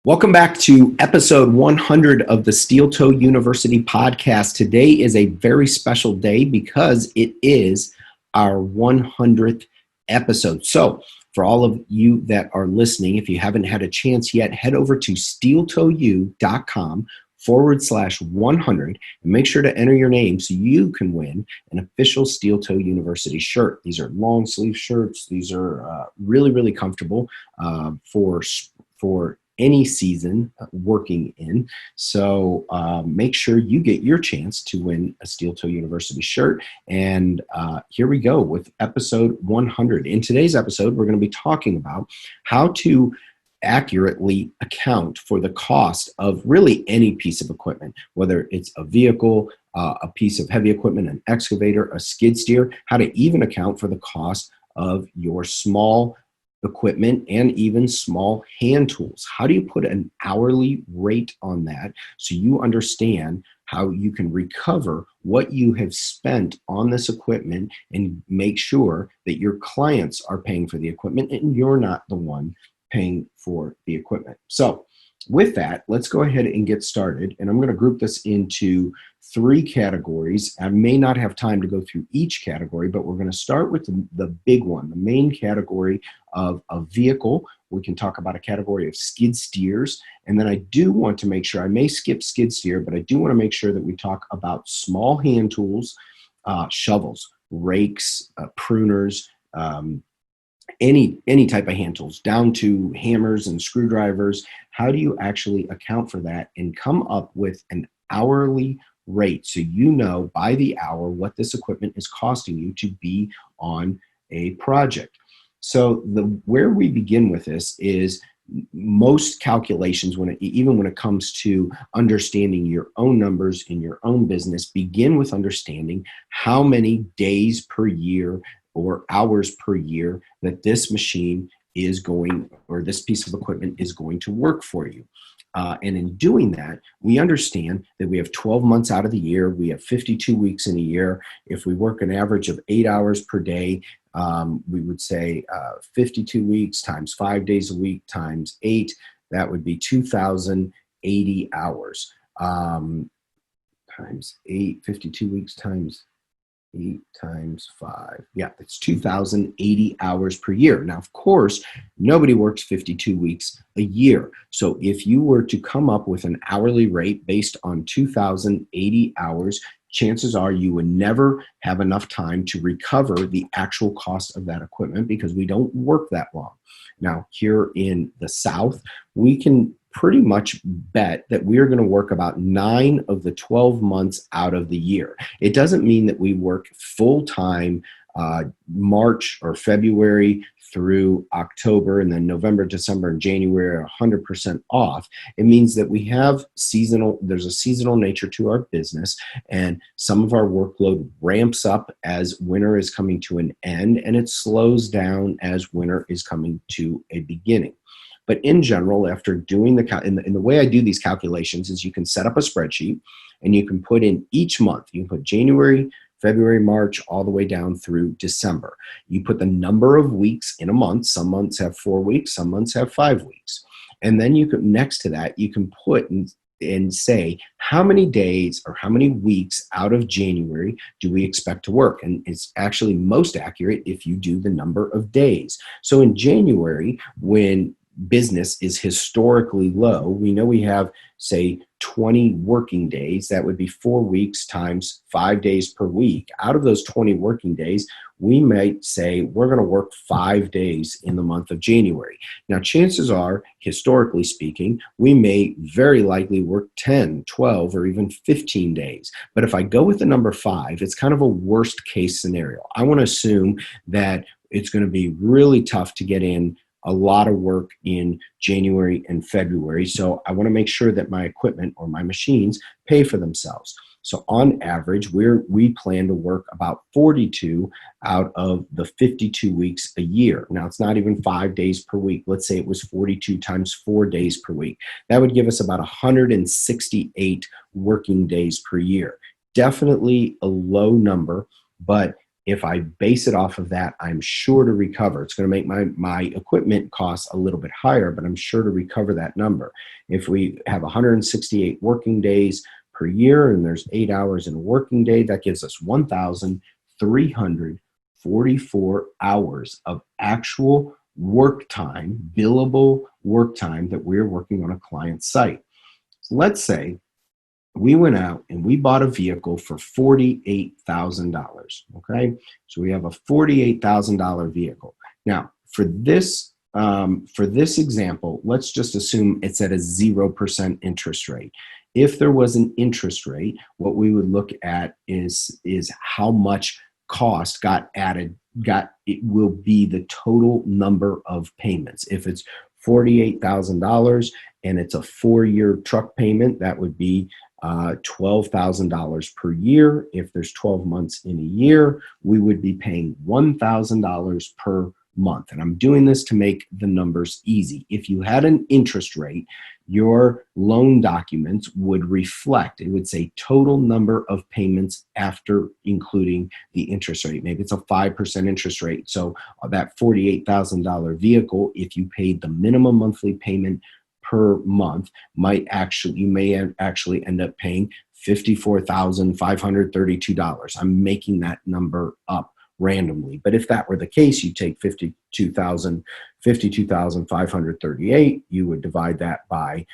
Welcome back to episode 100 of the Steel Toe University podcast. Today is a very special day because it is our 100th episode. So for all of you that are listening, if you haven't had a chance yet, head over to steeltoeu.com/100 and make sure to enter your name so you can win an official Steel Toe University shirt. These are long sleeve shirts. These are really, really comfortable for any season working in. So make sure you get your chance to win a Steel Toe University shirt. And here we go with episode 100. In today's episode, we're going to be talking about how to accurately account for the cost of really any piece of equipment, whether it's a vehicle, a piece of heavy equipment, an excavator, a skid steer, how to even account for the cost of your small equipment and even small hand tools. How do you put an hourly rate on that so you understand how you can recover what you have spent on this equipment and make sure that your clients are paying for the equipment and you're not the one paying for the equipment. So with that, let's go ahead and get started. And I'm going to group this into three categories. I may not have time to go through each category, but we're going to start with the big one, the main category of a vehicle. We can talk about a category of skid steers. And then I do want to make sure, I may skip skid steer, but I do want to make sure that we talk about small hand tools, shovels, rakes, pruners, any type of hand tools, down to hammers and screwdrivers. How do you actually account for that and come up with an hourly rate so you know by the hour what this equipment is costing you to be on a project? So where we begin with this is most calculations, even when it comes to understanding your own numbers in your own business, begin with understanding how many days per year or hours per year that this machine is going, or this piece of equipment is going to work for you. And in doing that, we understand that we have 12 months out of the year. We have 52 weeks in a year. If we work an average of 8 hours per day, we would say 52 weeks times 5 days a week times 8, that would be 2,080 hours. Times 8, 52 weeks times 8 times 5. Yeah, that's 2,080 hours per year. Now, of course, nobody works 52 weeks a year. So if you were to come up with an hourly rate based on 2,080 hours, chances are you would never have enough time to recover the actual cost of that equipment because we don't work that long. Now, here in the South, we can pretty much bet that we are going to work about 9 of the 12 months out of the year. It doesn't mean that we work full-time March or February through October, and then November, December, and January are 100% off. It means that we have there's a seasonal nature to our business, and some of our workload ramps up as winter is coming to an end, and it slows down as winter is coming to a beginning. But in general, after doing in the way I do these calculations is you can set up a spreadsheet and you can put in each month. You can put January, February, March, all the way down through December. You put the number of weeks in a month. Some months have 4 weeks, some months have 5 weeks. And then you can, next to that, you can put and say how many days or how many weeks out of January do we expect to work? And it's actually most accurate if you do the number of days. So in January, when business is historically low, we know we have, say, 20 working days. That would be 4 weeks times 5 days per week. Out of those 20 working days, we might say we're going to work 5 days in the month of January. Now, chances are, historically speaking, we may very likely work 10, 12, or even 15 days. But if I go with the number 5, it's kind of a worst case scenario. I want to assume that it's going to be really tough to get in a lot of work in January and February. So I want to make sure that my equipment or my machines pay for themselves. So on average, we plan to work about 42 out of the 52 weeks a year. Now, it's not even 5 days per week. Let's say it was 42 times 4 days per week. That would give us about 168 working days per year. Definitely a low number, but If I base it off of that, I'm sure to recover. It's going to make my equipment costs a little bit higher, but I'm sure to recover that number. If we have 168 working days per year and there's 8 hours in a working day, that gives us 1,344 hours of actual work time, billable work time that we're working on a client site. So let's say we went out and we bought a vehicle for $48,000. Okay, so we have a $48,000 vehicle. Now, for this example, let's just assume it's at a 0% interest rate. If there was an interest rate, what we would look at is how much cost got added. It will be the total number of payments. If it's $48,000 and it's a 4-year truck payment, that would be $12,000 per year. If there's 12 months in a year, we would be paying $1,000 per month. And I'm doing this to make the numbers easy. If you had an interest rate, your loan documents would reflect, it would say total number of payments after including the interest rate. Maybe it's a 5% interest rate. So that $48,000 vehicle, if you paid the minimum monthly payment per month, you may actually end up paying $54,532. I'm making that number up randomly. But if that were the case, you take 52,538, you would divide that by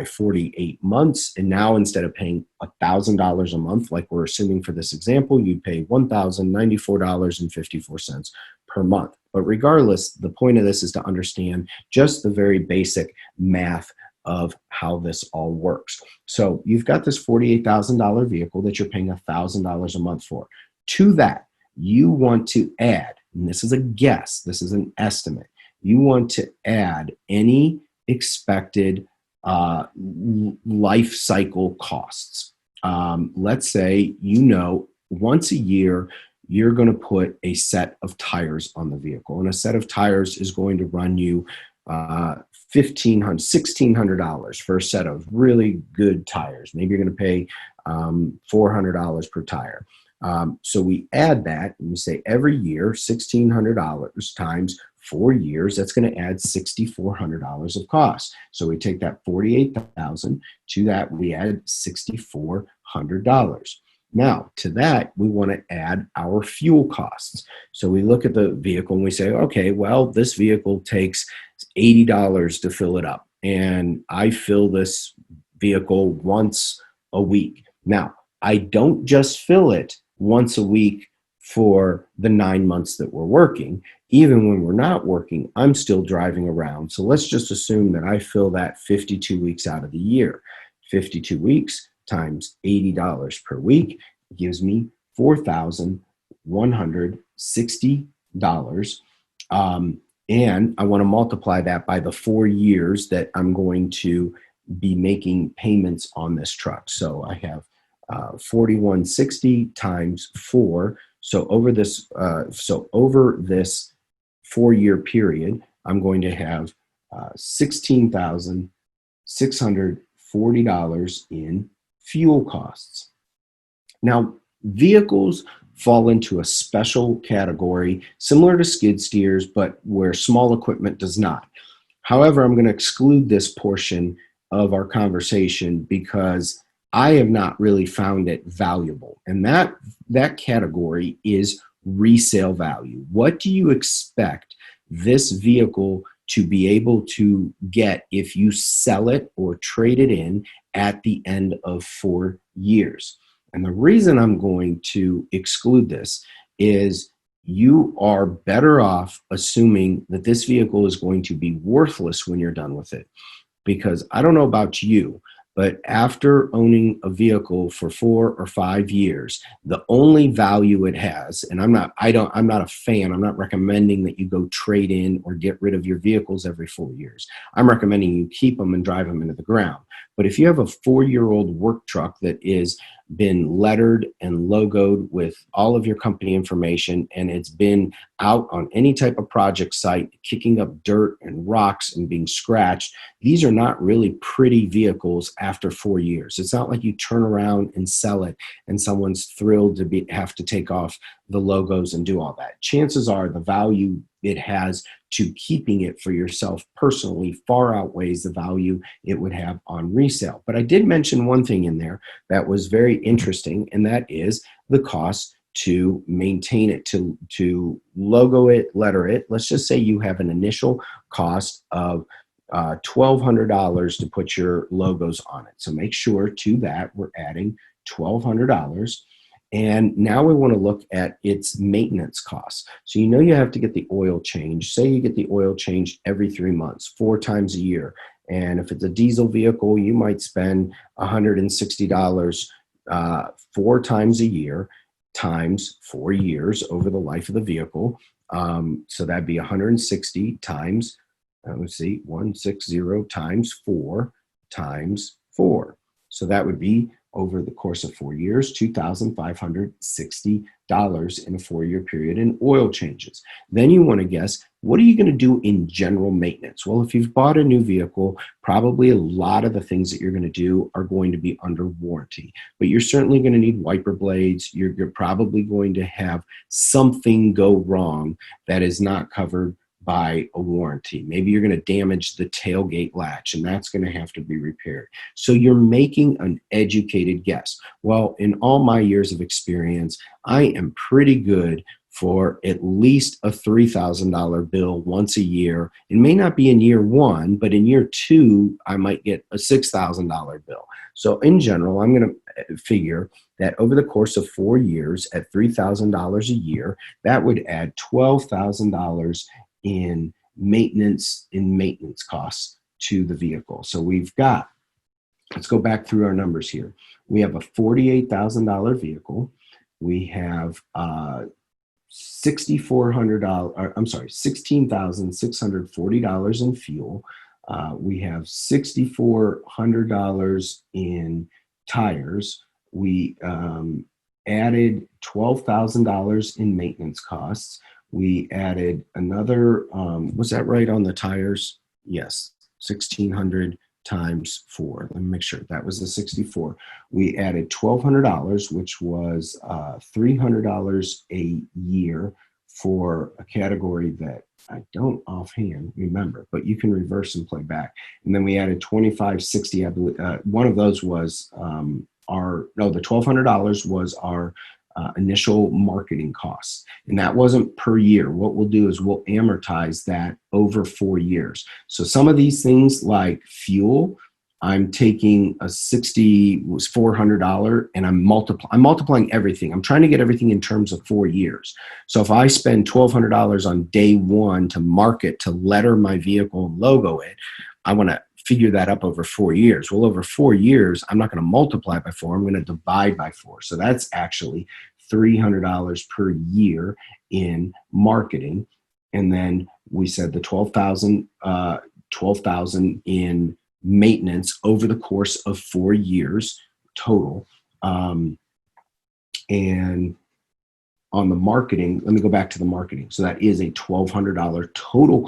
48 months. And now instead of paying $1,000 a month, like we're assuming for this example, you'd pay $1,094.54 per month. But regardless, the point of this is to understand just the very basic math of how this all works. So you've got this $48,000 vehicle that you're paying $1,000 a month for. To that, you want to add, and this is a guess, this is an estimate, you want to add any expected life cycle costs. Let's say, once a year, you're going to put a set of tires on the vehicle, and a set of tires is going to run you $1,600 for a set of really good tires. Maybe you're going to pay $400 per tire. So we add that and we say every year, $1,600 times 4 years, that's going to add $6,400 of cost. So we take that $48,000, to that we add $6,400. Now, to that, we want to add our fuel costs. So we look at the vehicle and we say, okay, well, this vehicle takes $80 to fill it up. And I fill this vehicle once a week. Now, I don't just fill it once a week for the 9 months that we're working. Even when we're not working, I'm still driving around. So let's just assume that I fill that 52 weeks out of the year. 52 weeks times $80 per week gives me $4,160. And I want to multiply that by the 4 years that I'm going to be making payments on this truck. So I have 4,160 times 4. So over this 4-year period, I'm going to have $16,640 in fuel costs. Now, vehicles fall into a special category similar to skid steers, but where small equipment does not. However, I'm going to exclude this portion of our conversation because I have not really found it valuable. And that category is resale value. What do you expect this vehicle to be able to get if you sell it or trade it in at the end of 4 years? And the reason I'm going to exclude this is you are better off assuming that this vehicle is going to be worthless when you're done with it. Because I don't know about you, but after owning a vehicle for 4 or 5 years, the only value it has, and I'm not a fan, I'm not recommending that you go trade in or get rid of your vehicles every 4 years. I'm recommending you keep them and drive them into the ground. But if you have a 4-year-old work truck that is been lettered and logoed with all of your company information, and it's been out on any type of project site, kicking up dirt and rocks and being scratched, these are not really pretty vehicles after 4 years. It's not like you turn around and sell it and someone's thrilled to have to take off the logos and do all that. Chances are the value it has to keeping it for yourself personally far outweighs the value it would have on resale. But I did mention one thing in there that was very interesting, and that is the cost to maintain it, to logo it, letter it. Let's just say you have an initial cost of $1,200 to put your logos on it. So make sure to that we're adding $1,200. And now we want to look at its maintenance costs. So you know you have to get the oil changed. Say you get the oil changed every 3 months, 4 times a year. And if it's a diesel vehicle, you might spend $160 4 times a year times 4 years over the life of the vehicle. So that'd be 160 times, let's see, 160 times 4 times 4. So that would be over the course of 4 years, $2,560 in a 4-year period in oil changes. Then you want to guess, what are you going to do in general maintenance? Well, if you've bought a new vehicle, probably a lot of the things that you're going to do are going to be under warranty, but you're certainly going to need wiper blades. You're probably going to have something go wrong that is not covered by a warranty. Maybe you're going to damage the tailgate latch and that's going to have to be repaired. So you're making an educated guess. Well, in all my years of experience, I am pretty good for at least a $3,000 bill once a year. It may not be in year 1, but in year 2, I might get a $6,000 bill. So in general, I'm going to figure that over the course of 4 years at $3,000 a year, that would add $12,000 in maintenance costs to the vehicle. So we've got, let's go back through our numbers here. We have a $48,000 vehicle. We have $16,640 in fuel. We have $6,400 in tires. We added $12,000 in maintenance costs. We added another, was that right on the tires? Yes, 1,600 times 4. Let me make sure. That was the 64. We added $1,200, which was $300 a year for a category that I don't offhand remember, but you can reverse and play back. And then we added $2,560. I believe one of those was the $1,200 was our initial marketing costs. And that wasn't per year. What we'll do is we'll amortize that over 4 years. So some of these things like fuel, I'm taking a $6,400 and I'm multiplying everything. I'm trying to get everything in terms of 4 years. So if I spend $1,200 on day 1 to market, to letter my vehicle and logo it, I want to figure that up over 4 years. Well, over 4 years, I'm not going to multiply by 4. I'm going to divide by 4. So that's actually $300 per year in marketing. And then we said the $12,000 in maintenance over the course of 4 years total. And on the marketing, let me go back to the marketing. So that is a $1,200 total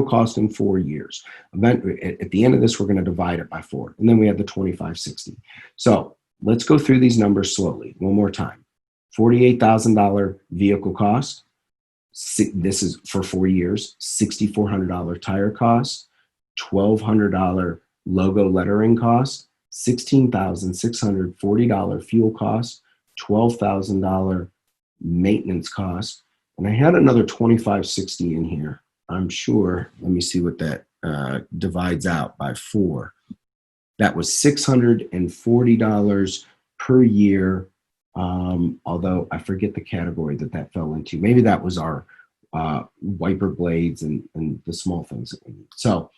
cost in 4 years. At the end of this, we're going to divide it by 4. And then we have the $2,560. So let's go through these numbers slowly one more time. $48,000 vehicle cost. This is for 4 years. $6,400 tire cost. $1,200 logo lettering cost. $16,640 fuel cost. $12,000 maintenance cost. And I had another $2,560 in here. I'm sure, let me see what that divides out by 4. That was $640 per year, although I forget the category that fell into. Maybe that was our wiper blades and the small things that we need. So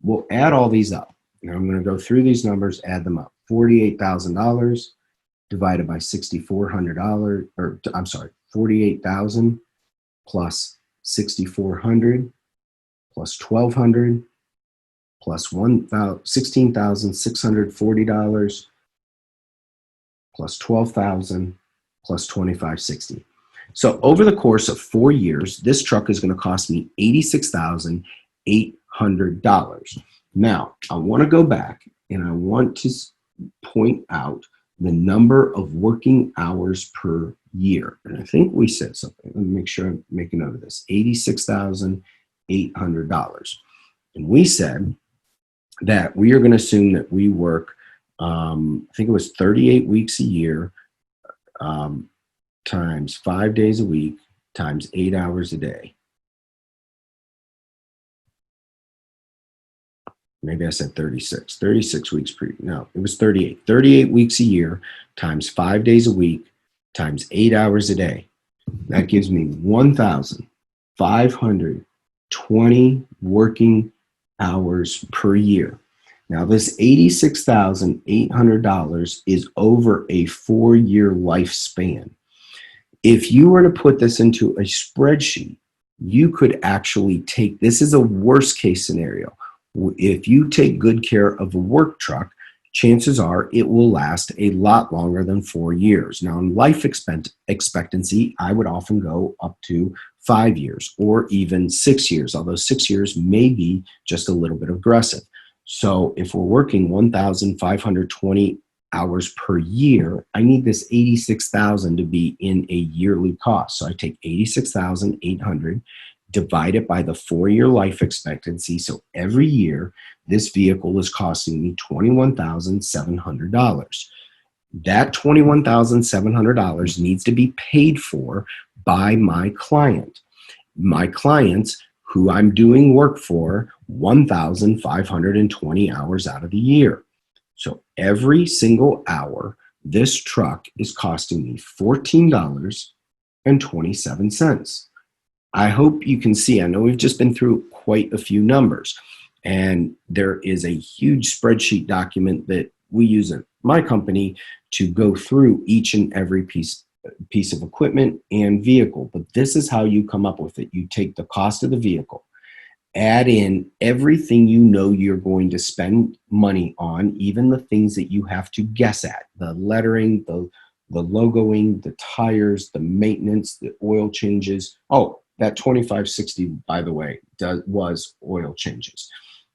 we'll add all these up. Now I'm going to go through these numbers, add them up. $48,000 divided by $6,400, or I'm sorry, 48,000 plus 6,400 plus 1,200 plus $16,640 plus 12,000 plus 2,560. So over the course of 4 years, this truck is going to cost me $86,800. Now, I want to go back and I want to point out the number of working hours per year. And I think we said something. Let me make sure I make a note of this. $86,800. And we said that we are going to assume that we work, I think it was 38 weeks a year, times 5 days a week, times 8 hours a day. Maybe I said 36. 36 weeks per year. No, it was 38. 38 weeks a year times 5 days a week times 8 hours a day. That gives me 1,520 working hours per year. Now, this $86,800 is over a 4-year lifespan. If you were to put this into a spreadsheet, you could actually take, this is a worst case scenario. If you take good care of a work truck, chances are it will last a lot longer than 4 years. Now, in life expectancy, I would often go up to 5 years or even 6 years, although 6 years may be just a little bit aggressive. So if we're working 1,520 hours per year, I need this 86,000 to be in a yearly cost. So I take 86,800, divide it by the 4-year life expectancy. So every year, this vehicle is costing me $21,700. That $21,700 needs to be paid for by my client. My clients, who I'm doing work for, 1,520 hours out of the year. So every single hour, this truck is costing me $14.27. I hope you can see, I know we've just been through quite a few numbers, and there is a huge spreadsheet document that we use at my company to go through each and every piece of equipment and vehicle. But this is how you come up with it. You take the cost of the vehicle, add in everything you know you're going to spend money on, even the things that you have to guess at, the lettering, the logoing, the tires, the maintenance, the oil changes. Oh, that 2,560, by the way, was oil changes.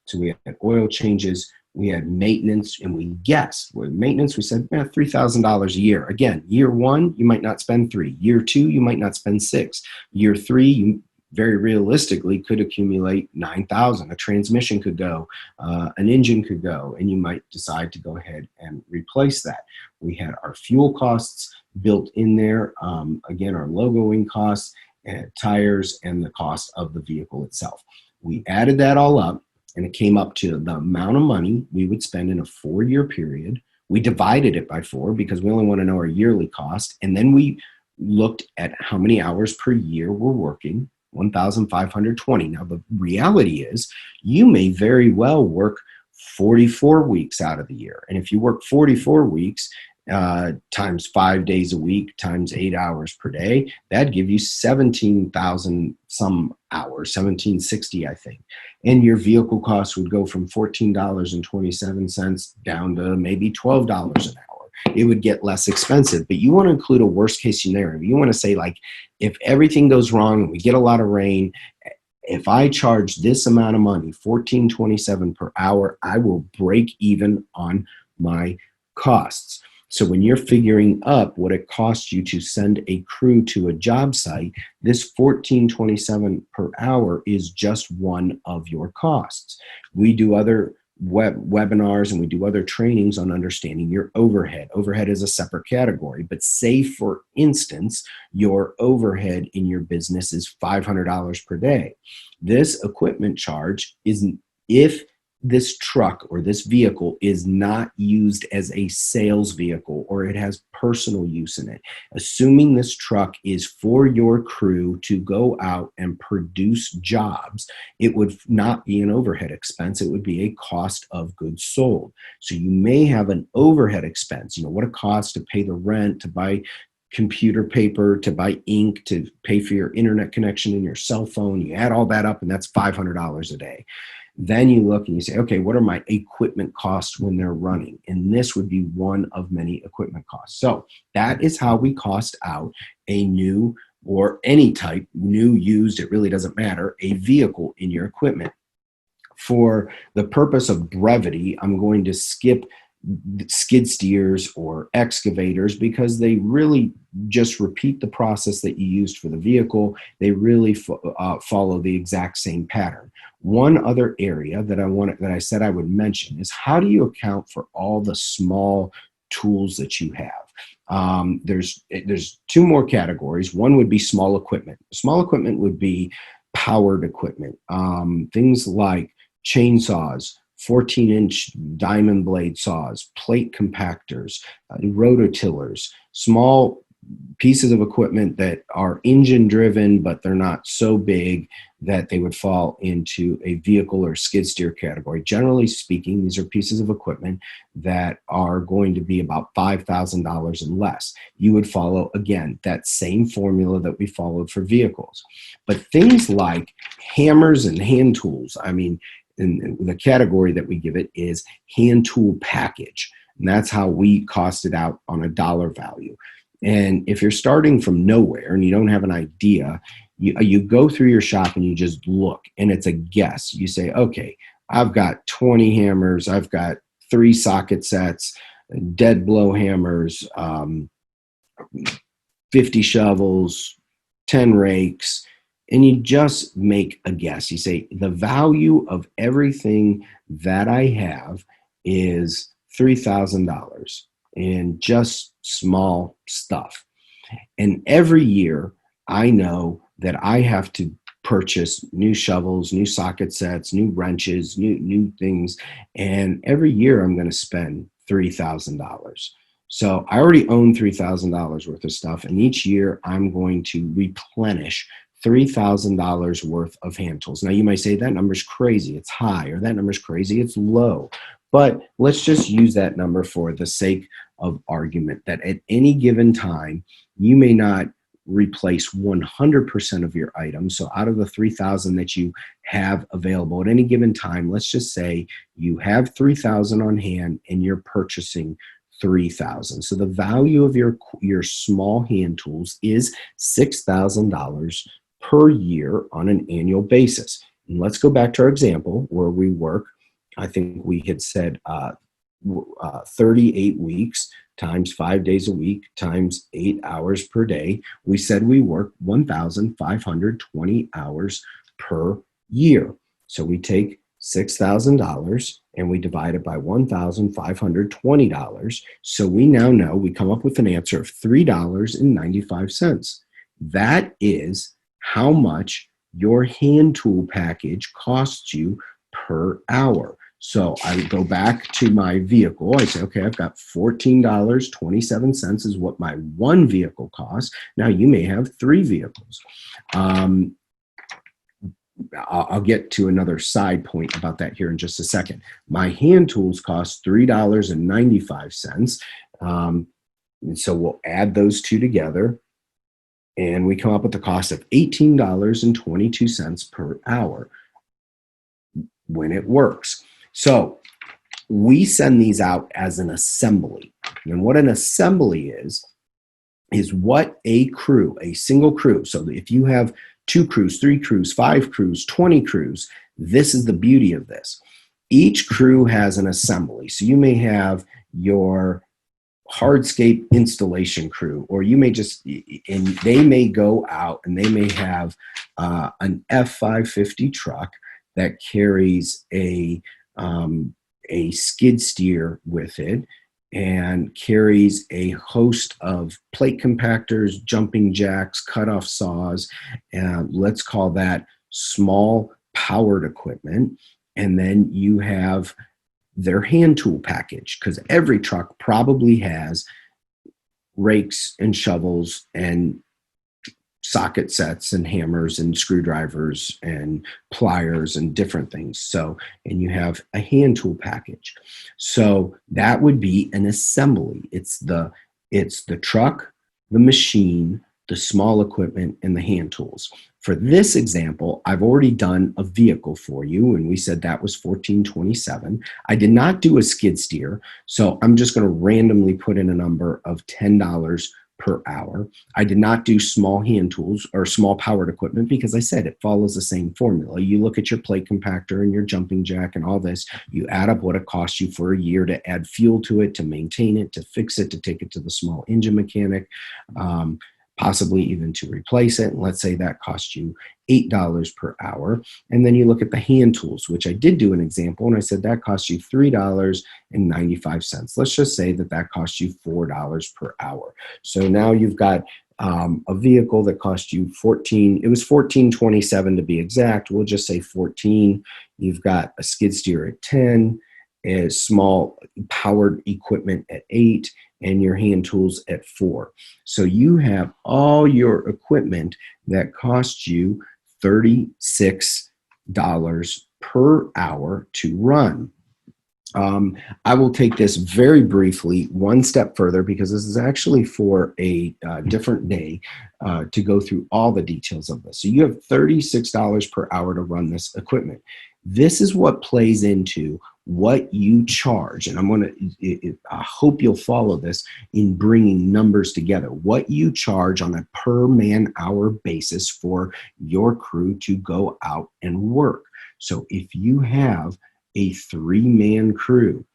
So we had oil changes, we had maintenance, and we guessed. With maintenance, we said $3,000 a year. Again, year 1, you might not spend 3. Year 2, you might not spend 6. Year 3, you very realistically could accumulate 9,000. A transmission could go, an engine could go, and you might decide to go ahead and replace that. We had our fuel costs built in there. Again, our logoing costs, tires, and the cost of the vehicle itself. We added that all up, and it came up to the amount of money we would spend in a 4-year period. We divided it by 4 because we only want to know our yearly cost. And then we looked at how many hours per year we're working, 1,520. Now, the reality is you may very well work 44 weeks out of the year. And if you work 44 weeks, times 5 days a week, times 8 hours per day, that'd give you 17,000 some hours, 1760, I think. And your vehicle cost would go from $14.27 down to maybe $12 an hour. It would get less expensive, but you want to include a worst case scenario. You want to say, like, if everything goes wrong and we get a lot of rain, if I charge this amount of money, $14.27 per hour, I will break even on my costs. So when you're figuring up what it costs you to send a crew to a job site, this $14.27 per hour is just one of your costs. We do other webinars and we do other trainings on understanding your overhead. Overhead is a separate category, but say, for instance, your overhead in your business is $500 per day. This equipment charge is, if this truck or this vehicle is not used as a sales vehicle or it has personal use in it, assuming this truck is for your crew to go out and produce jobs, it would not be an overhead expense. It would be a cost of goods sold. So you may have an overhead expense, what it costs to pay the rent, to buy computer paper, to buy ink, to pay for your internet connection and your cell phone. You add all that up and that's $500 a day. Then you look and you say, okay, what are my equipment costs when they're running? And this would be one of many equipment costs. So that is how we cost out a new or any type, new, used, it really doesn't matter, a vehicle in your equipment. For the purpose of brevity, I'm going to skip skid steers or excavators because they really just repeat the process that you used for the vehicle. They really follow the exact same pattern. One other area that I said I would mention is, how do you account for all the small tools that you have? There's two more categories. One would be small equipment. Small equipment would be powered equipment, things like chainsaws, 14-inch diamond blade saws, plate compactors, rototillers, small pieces of equipment that are engine driven, but they're not so big that they would fall into a vehicle or skid steer category. Generally speaking, these are pieces of equipment that are going to be about $5,000 and less. You would follow, again, that same formula that we followed for vehicles. But things like hammers and hand tools, I mean, in the category that we give it is hand tool package. And that's how we cost it out on a dollar value. And if you're starting from nowhere and you don't have an idea, you go through your shop and you just look, and it's a guess. You say, okay, I've got 20 hammers, I've got 3 socket sets, dead blow hammers, 50 shovels, 10 rakes, and you just make a guess. You say, the value of everything that I have is $3,000 in just small stuff. And every year I know that I have to purchase new shovels, new socket sets, new wrenches, new things. And every year I'm going to spend $3,000. So I already own $3,000 worth of stuff. And each year I'm going to replenish $3,000 worth of hand tools. Now you might say that number's crazy, it's high, or that number's crazy, it's low. But let's just use that number for the sake of argument, that at any given time, you may not replace 100% of your items. So out of the 3,000 that you have available at any given time, let's just say you have 3,000 on hand and you're purchasing 3,000. So the value of your small hand tools is $6,000 per year on an annual basis. And let's go back to our example where we work. I think we had said 38 weeks times 5 days a week times 8 hours per day. We said we work 1,520 hours per year. So we take $6,000 and we divide it by $1,520. So we now know, we come up with an answer of $3.95. That is how much your hand tool package costs you per hour. So I would go back to my vehicle. I say, okay, I've got $14.27 is what my one vehicle costs. Now you may have 3 vehicles. I'll get to another side point about that here in just a second. My hand tools cost $3.95. And so we'll add those two together and we come up with the cost of $18.22 per hour when it works. So we send these out as an assembly. And what an assembly is what a crew, a single crew. So if you have 2 crews, 3 crews, 5 crews, 20 crews, this is the beauty of this. Each crew has an assembly. So you may have your hardscape installation crew, or you may just, and they may go out and they may have an F550 truck that carries a skid steer with it and carries a host of plate compactors, jumping jacks, cutoff saws, and let's call that small powered equipment. And then you have their hand tool package, because every truck probably has rakes and shovels and socket sets and hammers and screwdrivers and pliers and different things. So, and you have a hand tool package. So that would be an assembly. It's the truck, the machine, the small equipment, and the hand tools. For this example, I've already done a vehicle for you, and we said that was $14.27. I did not do a skid steer, so I'm just going to randomly put in a number of $10 per hour. I did not do small hand tools or small powered equipment because I said it follows the same formula. You look at your plate compactor and your jumping jack and all this, you add up what it costs you for a year to add fuel to it, to maintain it, to fix it, to take it to the small engine mechanic, possibly even to replace it. And let's say that costs you $8 per hour. And then you look at the hand tools, which I did do an example, and I said that costs you $3.95. Let's just say that that costs you $4 per hour. So now you've got a vehicle that cost you it was $14.27 to be exact. We'll just say 14. You've got a skid steer at 10, a small powered equipment at 8, and your hand tools at 4. So you have all your equipment that costs you $36 per hour to run. I will take this very briefly one step further because this is actually for a different day to go through all the details of this. So you have $36 per hour to run this equipment. This is what plays into what you charge, and I hope you'll follow this in bringing numbers together. What you charge on a per man hour basis for your crew to go out and work. So if you have a 3-man crew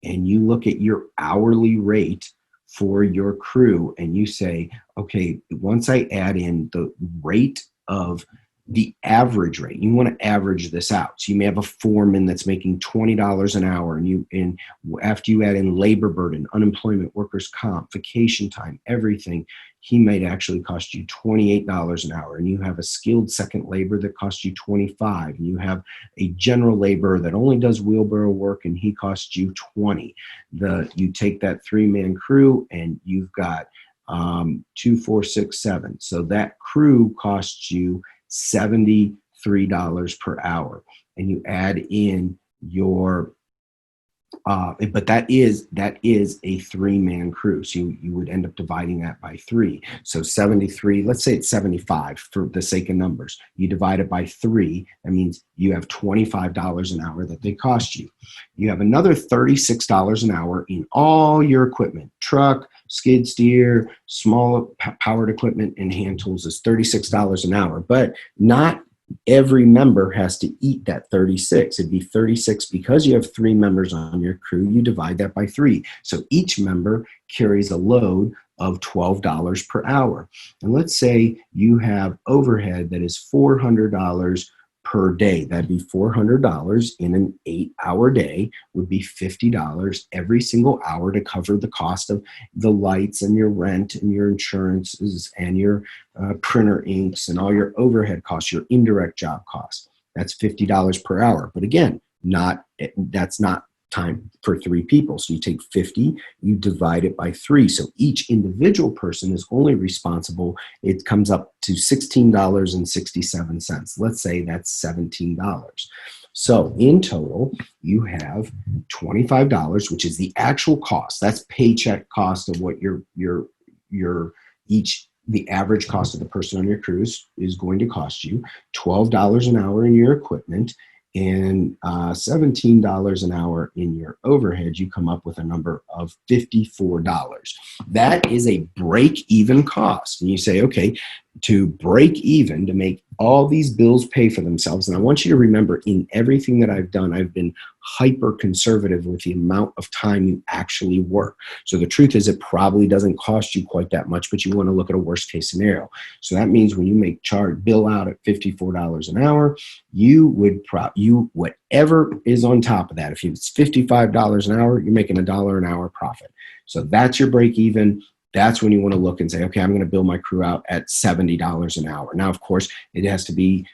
and you look at your hourly rate for your crew and you say, okay, once I add in the rate of the average rate, you want to average this out. So you may have a foreman that's making $20 an hour, and after you add in labor burden, unemployment, workers' comp, vacation time, everything, he might actually cost you $28 an hour. And you have a skilled second labor that costs you $25, and you have a general laborer that only does wheelbarrow work and he costs you $20. You take that 3-man crew and you've got 2, 4, 6, 7. So that crew costs you $73 per hour, and you add in your but that is a 3-man crew, so you would end up dividing that by 3. So 73, let's say it's 75 for the sake of numbers. You divide it by 3, that means you have $25 an hour that they cost you. You have another $36 an hour in all your equipment, truck, skid steer, small powered equipment, and hand tools is $36 an hour, but not every member has to eat that 36. It'd be 36 because you have 3 members on your crew. You divide that by 3. So each member carries a load of $12 per hour. And let's say you have overhead that is $400 per day. That'd be $400 in an 8-hour day, would be $50 every single hour to cover the cost of the lights and your rent and your insurances and your printer inks and all your overhead costs, your indirect job costs. That's $50 per hour. But again, that's not time for 3 people. So you take 50, you divide it by 3. So each individual person is only responsible, it comes up to $16.67. Let's say that's $17. So in total, you have $25, which is the actual cost. That's paycheck cost of what the average cost of the person on your cruise is going to cost you. $12 an hour in your equipment, and $17 an hour in your overhead. You come up with a number of $54. That is a break-even cost. And you say, okay, to break even, to make all these bills pay for themselves. And I want you to remember, in everything that I've done, I've been hyper conservative with the amount of time you actually work. So the truth is, it probably doesn't cost you quite that much, but you want to look at a worst case scenario. So that means when you make bill out at $54 an hour, you would whatever is on top of that. If it's $55 an hour, you're making $1 an hour profit. So that's your break even. That's when you want to look and say, okay, I'm going to bill my crew out at $70 an hour. Now, of course, it has to be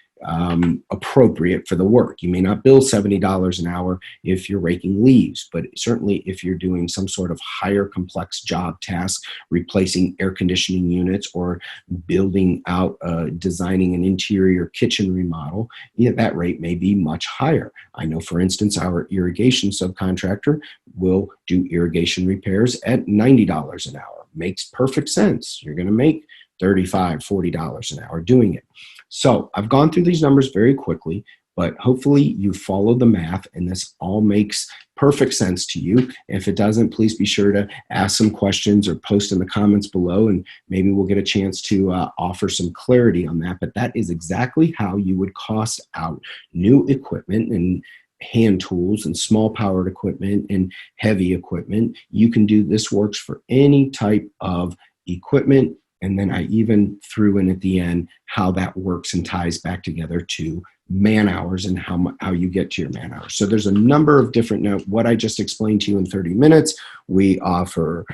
appropriate for the work. You may not bill $70 an hour if you're raking leaves, but certainly if you're doing some sort of higher complex job task, replacing air conditioning units or building out, designing an interior kitchen remodel, that rate may be much higher. I know, for instance, our irrigation subcontractor will do irrigation repairs at $90 an hour. Makes perfect sense. You're going to make $35, $40 an hour doing it. So I've gone through these numbers very quickly, but hopefully you follow the math and this all makes perfect sense to you. If it doesn't, please be sure to ask some questions or post in the comments below, and maybe we'll get a chance to offer some clarity on that. But that is exactly how you would cost out new equipment and hand tools and small powered equipment and heavy equipment. You can do this, works for any type of equipment. And then I even threw in at the end how that works and ties back together to man hours and how you get to your man hours. So there's a number of different, now what I just explained to you in 30 minutes, we offer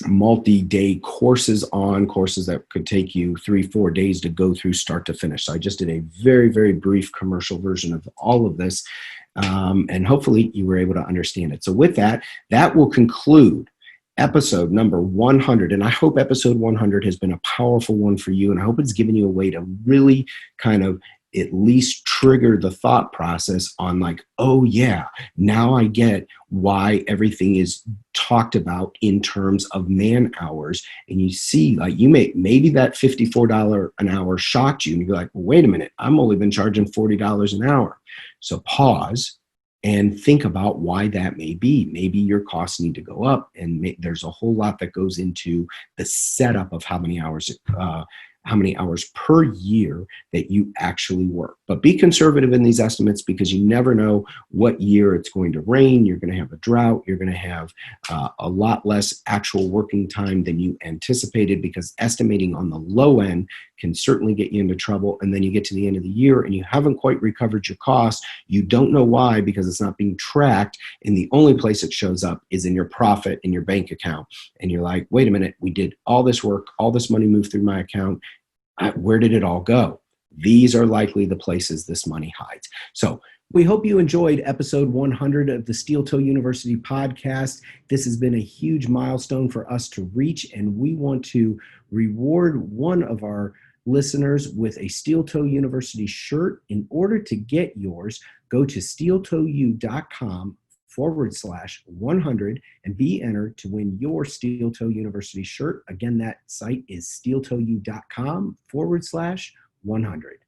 multi-day courses that could take you 3-4 days to go through start to finish. So I just did a very, very brief commercial version of all of this. And hopefully you were able to understand it. So with that, that will conclude episode number 100. And I hope episode 100 has been a powerful one for you. And I hope it's given you a way to really kind of at least trigger the thought process on like, oh yeah, now I get why everything is talked about in terms of man hours. And you see, like, maybe that $54 an hour shocked you and you're like, well, wait a minute, I'm only been charging $40 an hour. So pause and think about why that may be. Maybe your costs need to go up, and there's a whole lot that goes into the setup of how many hours per year that you actually work. But be conservative in these estimates because you never know what year it's going to rain. You're going to have a drought. You're going to have a lot less actual working time than you anticipated, because estimating on the low end can certainly get you into trouble. And then you get to the end of the year and you haven't quite recovered your costs. You don't know why, because it's not being tracked. And the only place it shows up is in your profit in your bank account. And you're like, wait a minute, we did all this work, all this money moved through my account. Where did it all go? These are likely the places this money hides. So we hope you enjoyed episode 100 of the Steel Toe University podcast. This has been a huge milestone for us to reach, and we want to reward one of our listeners with a Steel Toe University shirt. In order to get yours, go to steeltoeu.com/100 and be entered to win your Steel Toe University shirt. Again, that site is steeltoeu.com/100.